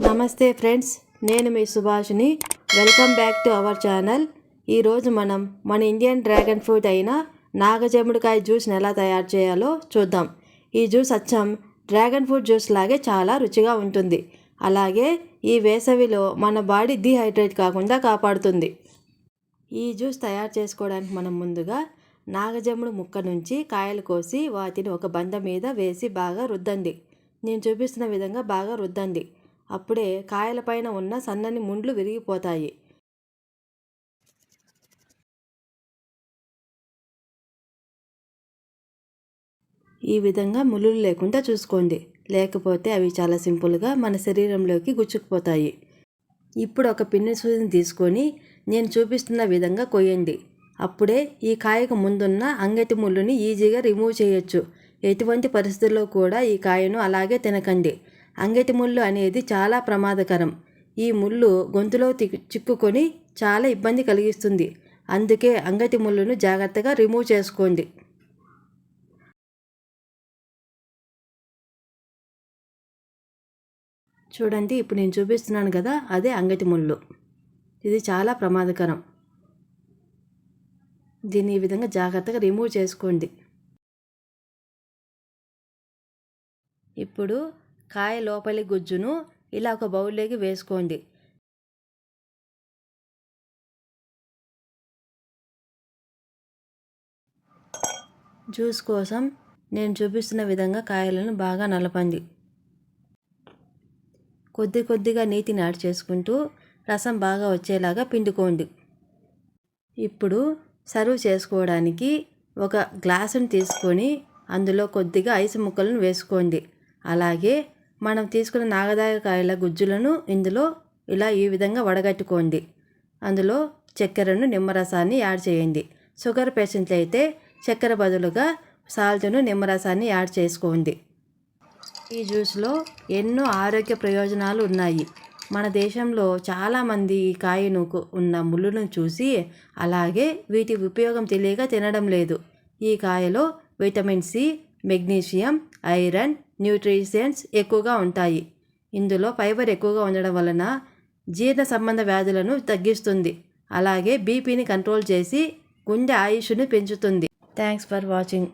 నమస్తే ఫ్రెండ్స్, నేను మీ సుభాష్ని. Welcome back to our channel. ఈరోజు మనం మన ఇండియన్ డ్రాగన్ ఫ్రూట్ అయిన నాగజముడికాయ జ్యూస్ని ఎలా తయారు చేయాలో చూద్దాం. ఈ జ్యూస్ అచ్చం డ్రాగన్ ఫ్రూట్ జ్యూస్ లాగే చాలా రుచిగా ఉంటుంది. అలాగే ఈ వేసవిలో మన బాడీ డీహైడ్రేట్ కాకుండా కాపాడుతుంది. ఈ జ్యూస్ తయారు చేసుకోవడానికి మనం ముందుగా నాగజముడు ముక్క నుంచి కాయలు కోసి వాటిని ఒక బండ మీద వేసి బాగా రుద్దండి. నేను చూపిస్తున్న విధంగా బాగా రుద్దండి. అప్పుడే కాయలపైన ఉన్న సన్నని ముండ్లు విరిగిపోతాయి. ఈ విధంగా ముళ్ళు లేకుండా చూసుకోండి, లేకపోతే అవి చాలా సింపుల్గా మన శరీరంలోకి గుచ్చుకుపోతాయి. ఇప్పుడు ఒక పిన్ని సూదిని తీసుకొని నేను చూపిస్తున్న విధంగా కొయ్యండి. అప్పుడే ఈ కాయకు ముందున్న అంగటి ముళ్ళుని ఈజీగా రిమూవ్ చేయొచ్చు. ఎటువంటి పరిస్థితుల్లో కూడా ఈ కాయను అలాగే తినకండి. అంగటి ముళ్ళు అనేది చాలా ప్రమాదకరం. ఈ ముళ్ళు గొంతులో చిక్కుకొని చాలా ఇబ్బంది కలిగిస్తుంది. అందుకే అంగటి ముళ్ళును జాగ్రత్తగా రిమూవ్ చేసుకోండి. చూడండి, ఇప్పుడు నేను చూపిస్తున్నాను కదా, అదే అంగటి ముళ్ళు. ఇది చాలా ప్రమాదకరం. దీన్ని ఈ విధంగా జాగ్రత్తగా రిమూవ్ చేసుకోండి. ఇప్పుడు కాయ లోపలి గుజ్జును ఇలా ఒక బౌల్లోకి వేసుకోండి. జ్యూస్ కోసం నేను చూపిస్తున్న విధంగా కాయలను బాగా నలపండి. కొద్ది కొద్దిగా నీటిని యాడ్ చేసుకుంటూ రసం బాగా వచ్చేలాగా పిండుకోండి. ఇప్పుడు సర్వ్ చేసుకోవడానికి ఒక గ్లాసును తీసుకొని అందులో కొద్దిగా ఐస్ ముక్కలను వేసుకోండి. అలాగే మనం తీసుకున్న నాగదాయకాయల గుజ్జులను ఇందులో ఇలా ఈ విధంగా వడగట్టుకోండి. అందులో చక్కెరను, నిమ్మరసాన్ని యాడ్ చేయండి. షుగర్ పేషెంట్లు అయితే చక్కెర బదులుగా సాల్ట్ను, నిమ్మరసాన్ని యాడ్ చేసుకోండి. ఈ జ్యూస్లో ఎన్నో ఆరోగ్య ప్రయోజనాలు ఉన్నాయి. మన దేశంలో చాలామంది ఈ కాయను ఉన్న ముళ్ళును చూసి అలాగే వీటి ఉపయోగం తెలియక తినడం లేదు. ఈ కాయలో vitamin C, magnesium, iron, nutritions ఎక్కువగా ఉంటాయి. ఇందులో ఫైబర్ ఎక్కువగా ఉండడం వలన జీర్ణ సంబంధ వ్యాధులను తగ్గిస్తుంది. అలాగే బీపీని కంట్రోల్ చేసి గుండె ఆయుష్ను పెంచుతుంది. Thanks for watching.